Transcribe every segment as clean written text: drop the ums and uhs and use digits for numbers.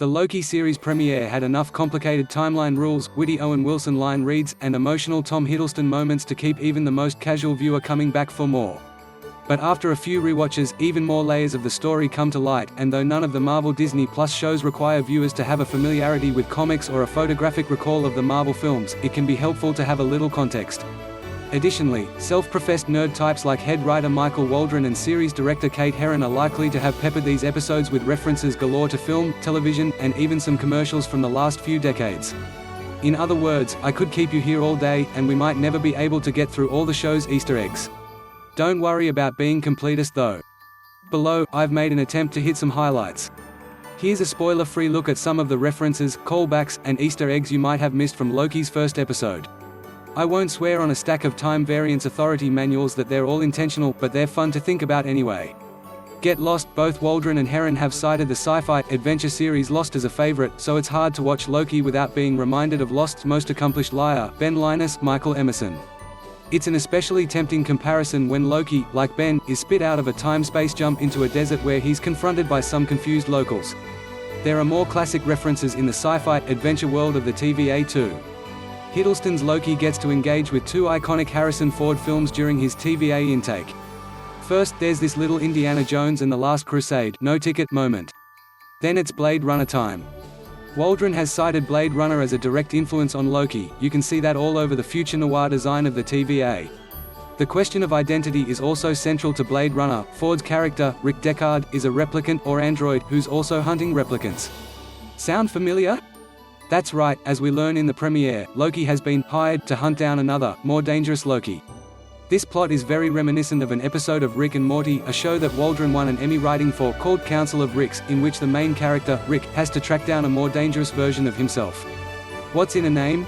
The Loki series premiere had enough complicated timeline rules, witty Owen Wilson line reads, and emotional Tom Hiddleston moments to keep even the most casual viewer coming back for more. But after a few rewatches, even more layers of the story come to light, and though none of the Marvel Disney Plus shows require viewers to have a familiarity with comics or a photographic recall of the Marvel films, it can be helpful to have a little context. Additionally, self-professed nerd types like head writer Michael Waldron and series director Kate Herron are likely to have peppered these episodes with references galore to film, television, and even some commercials from the last few decades. In other words, I could keep you here all day, and we might never be able to get through all the show's Easter eggs. Don't worry about being completist though. Below, I've made an attempt to hit some highlights. Here's a spoiler-free look at some of the references, callbacks, and Easter eggs you might have missed from Loki's first episode. I won't swear on a stack of Time Variance Authority manuals that they're all intentional, but they're fun to think about anyway. Get Lost. Both Waldron and Herron have cited the sci-fi adventure series Lost as a favorite, so it's hard to watch Loki without being reminded of Lost's most accomplished liar, Ben Linus, Michael Emerson. It's an especially tempting comparison when Loki, like Ben, is spit out of a time-space jump into a desert where he's confronted by some confused locals. There are more classic references in the sci-fi adventure world of the TVA too. Hiddleston's Loki gets to engage with two iconic Harrison Ford films during his TVA intake. First, there's this little Indiana Jones and the Last Crusade no-ticket moment. Then it's Blade Runner time. Waldron has cited Blade Runner as a direct influence on Loki. You can see that all over the future-noir design of the TVA. The question of identity is also central to Blade Runner. Ford's character, Rick Deckard, is a replicant or android who's also hunting replicants. Sound familiar? That's right, as we learn in the premiere, Loki has been hired to hunt down another, more dangerous Loki. This plot is very reminiscent of an episode of Rick and Morty, a show that Waldron won an Emmy writing for, called Council of Ricks, in which the main character, Rick, has to track down a more dangerous version of himself. What's in a name?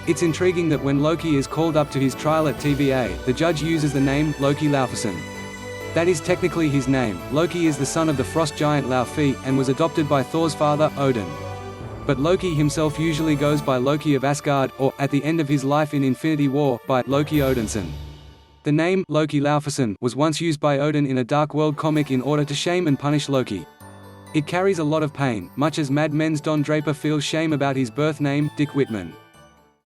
It's intriguing that when Loki is called up to his trial at TVA, the judge uses the name, Loki Laufeyson. That is technically his name. Loki is the son of the frost giant Laufey, and was adopted by Thor's father, Odin. But Loki himself usually goes by Loki of Asgard, or, at the end of his life in Infinity War, by Loki Odinson. The name, Loki Laufeyson, was once used by Odin in a Dark World comic in order to shame and punish Loki. It carries a lot of pain, much as Mad Men's Don Draper feels shame about his birth name, Dick Whitman.